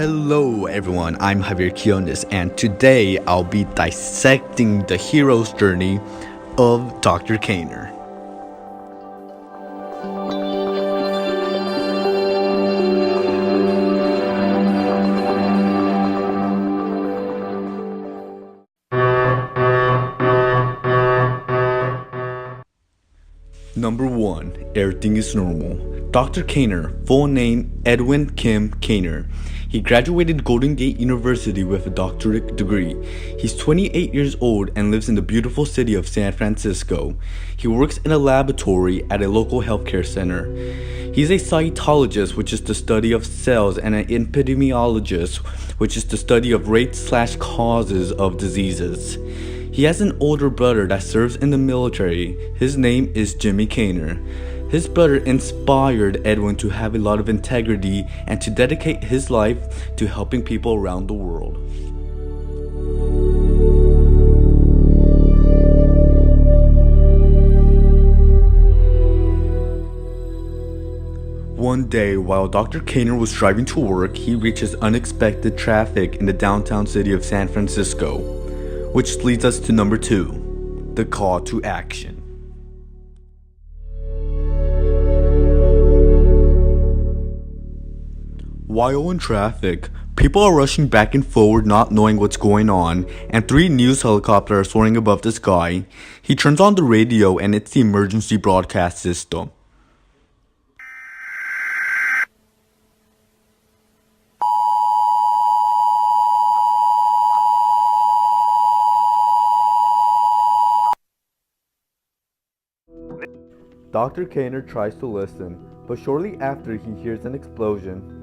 Hello everyone, I'm Javier Quiones, and today I'll be dissecting the hero's journey of Dr. Kaner. Number 1. Everything is normal. Dr. Kaner, full name Edwin Kim Kaner. He graduated Golden Gate University with a doctorate degree. He's 28 years old and lives in the beautiful city of San Francisco. He works in a laboratory at a local healthcare center. He's a cytologist, which is the study of cells, and an epidemiologist, which is the study of rates/causes of diseases. He has an older brother that serves in the military. His name is Jimmy Kaner. His brother inspired Edwin to have a lot of integrity and to dedicate his life to helping people around the world. One day, while Dr. Kaner was driving to work, he reaches unexpected traffic in the downtown city of San Francisco, which leads us to number 2, the call to action. While in traffic, people are rushing back and forward not knowing what's going on, and 3 news helicopters are soaring above the sky. He turns on the radio and it's the emergency broadcast system. Dr. Kaner tries to listen, but shortly after he hears an explosion.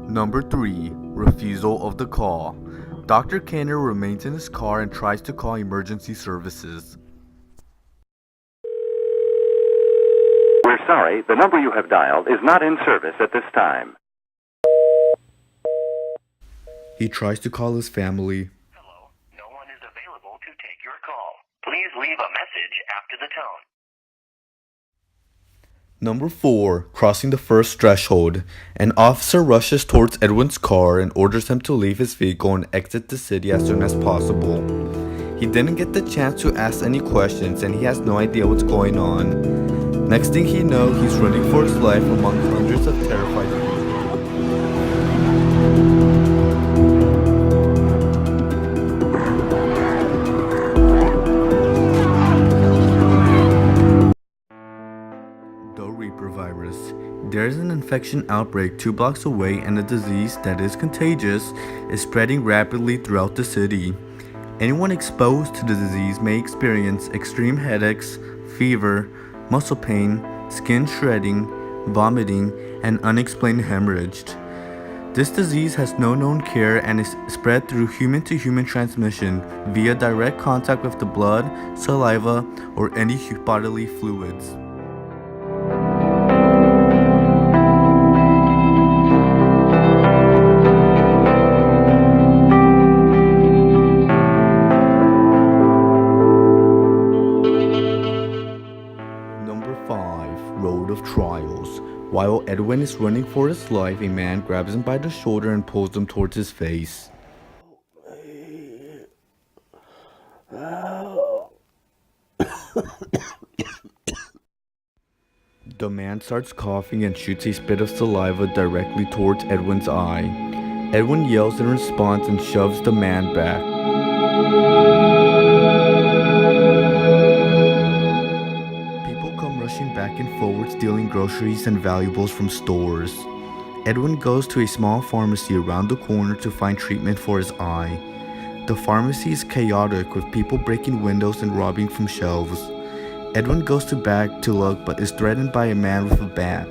Number 3. Refusal of the call. Dr. Kaner remains in his car and tries to call emergency services. We're sorry, the number you have dialed is not in service at this time. He tries to call his family. Hello, no one is available to take your call. Please leave a message after the tone. Number 4. Crossing the first threshold. An officer rushes towards Edwin's car and orders him to leave his vehicle and exit the city as soon as possible. He didn't get the chance to ask any questions and he has no idea what's going on. Next thing he knows, he's running for his life among hundreds of terrified people. There is an infection outbreak 2 blocks away, and a disease that is contagious is spreading rapidly throughout the city. Anyone exposed to the disease may experience extreme headaches, fever, muscle pain, skin shredding, vomiting, and unexplained hemorrhage. This disease has no known cure and is spread through human-to-human transmission via direct contact with the blood, saliva, or any bodily fluids. Road of Trials. While Edwin is running for his life, a man grabs him by the shoulder and pulls him towards his face. The man starts coughing and shoots a spit of saliva directly towards Edwin's eye. Edwin yells in response and shoves the man back. Back and forward stealing groceries and valuables from stores. Edwin goes to a small pharmacy around the corner to find treatment for his eye. The pharmacy is chaotic with people breaking windows and robbing from shelves. Edwin goes back to look but is threatened by a man with a bat.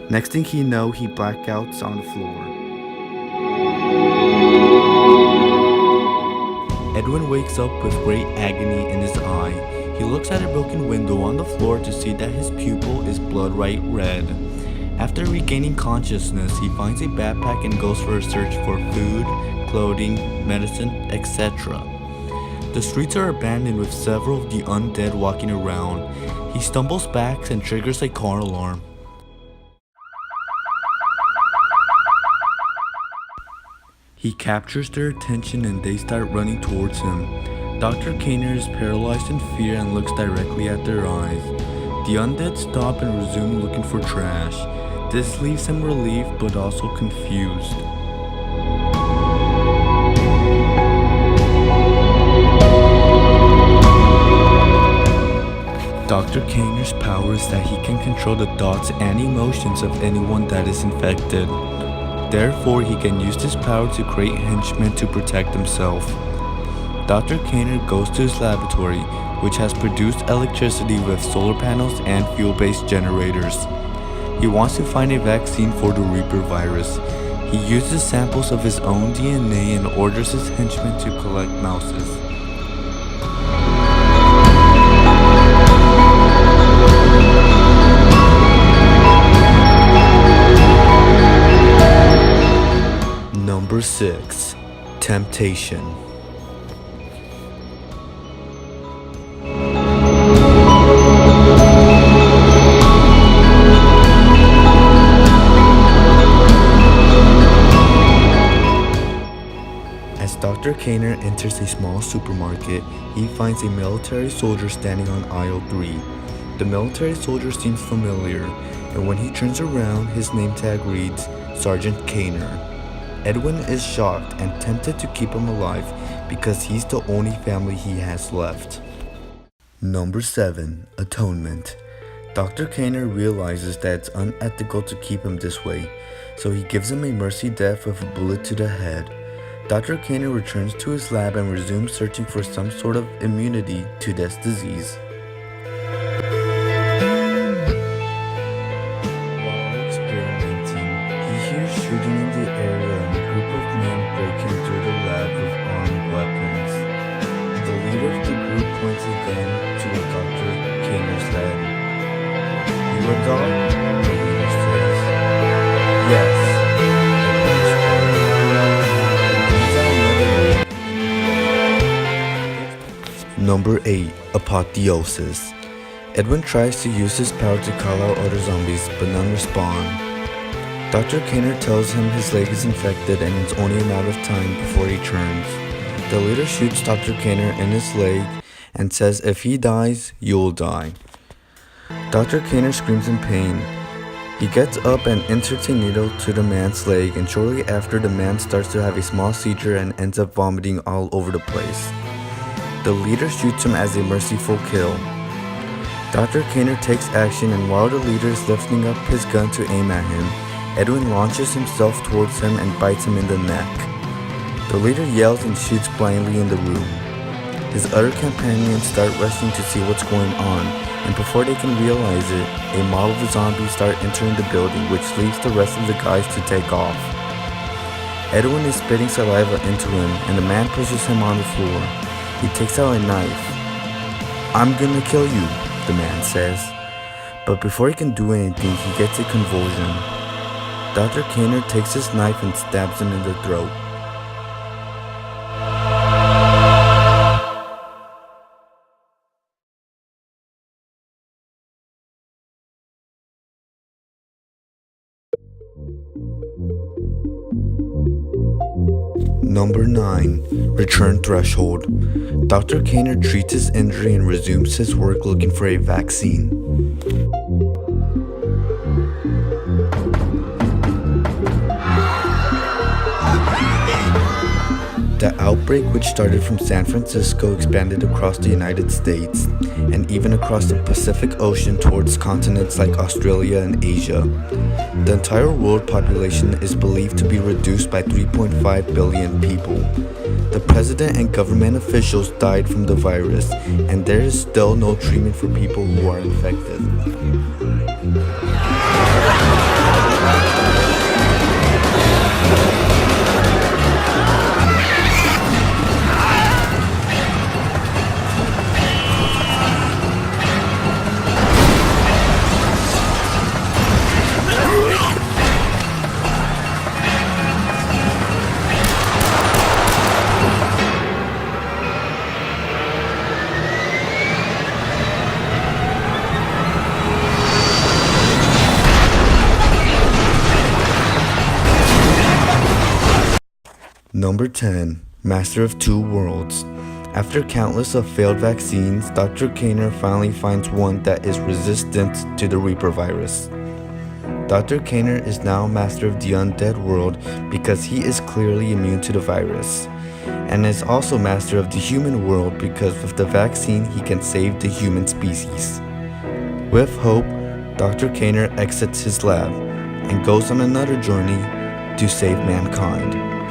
Next thing he knows, he blackouts on the floor. Edwin wakes up with great agony in his eye. He looks at a broken window on the floor to see that his pupil is blood-bright red. After regaining consciousness, he finds a backpack and goes for a search for food, clothing, medicine, etc. The streets are abandoned with several of the undead walking around. He stumbles back and triggers a car alarm. He captures their attention and they start running towards him. Dr. Kaner is paralyzed in fear and looks directly at their eyes. The undead stop and resume looking for trash. This leaves him relieved but also confused. Dr. Kaner's power is that he can control the thoughts and emotions of anyone that is infected. Therefore, he can use this power to create henchmen to protect himself. Dr. Kaner goes to his laboratory, which has produced electricity with solar panels and fuel-based generators. He wants to find a vaccine for the Reaper virus. He uses samples of his own DNA and orders his henchmen to collect mouses. Number 6. Temptation. As Dr. Kaner enters a small supermarket, he finds a military soldier standing on aisle 3. The military soldier seems familiar, and when he turns around, his name tag reads Sergeant Kaner. Edwin is shocked and tempted to keep him alive because he's the only family he has left. Number 7. Atonement. Dr. Kaner realizes that it's unethical to keep him this way, so he gives him a mercy death with a bullet to the head. Dr. Kaner returns to his lab and resumes searching for some sort of immunity to this disease. While experimenting, he hears shooting in the area and a group of men break into the lab with armed weapons. The leader of the group points a gun to Dr. Kaner's head. "You a dog?" the leader says. "Yes." Number 8. Apotheosis. Edwin tries to use his power to call out other zombies, but none respond. Dr. Kaner tells him his leg is infected and it's only a matter of time before he turns. The leader shoots Dr. Kaner in his leg and says if he dies, you'll die. Dr. Kaner screams in pain. He gets up and inserts a needle to the man's leg, and shortly after, the man starts to have a small seizure and ends up vomiting all over the place. The leader shoots him as a merciful kill. Dr. Kaner takes action, and while the leader is lifting up his gun to aim at him, Edwin launches himself towards him and bites him in the neck. The leader yells and shoots blindly in the room. His other companions start rushing to see what's going on, and before they can realize it, a mob of zombies start entering the building, which leaves the rest of the guys to take off. Edwin is spitting saliva into him, and the man pushes him on the floor. He takes out a knife. "I'm gonna kill you," the man says. But before he can do anything, he gets a convulsion. Dr. Kaner takes his knife and stabs him in the throat. Number 9. Return Threshold. Dr. Kaner treats his injury and resumes his work looking for a vaccine. The outbreak, which started from San Francisco, expanded across the United States and even across the Pacific Ocean towards continents like Australia and Asia. The entire world population is believed to be reduced by 3.5 billion people. The president and government officials died from the virus, and there is still no treatment for people who are infected. Number 10. Master of Two Worlds. After countless of failed vaccines, Dr. Kaner finally finds one that is resistant to the Reaper virus. Dr. Kaner is now master of the undead world because he is clearly immune to the virus, and is also master of the human world because with the vaccine he can save the human species. With hope, Dr. Kaner exits his lab and goes on another journey to save mankind.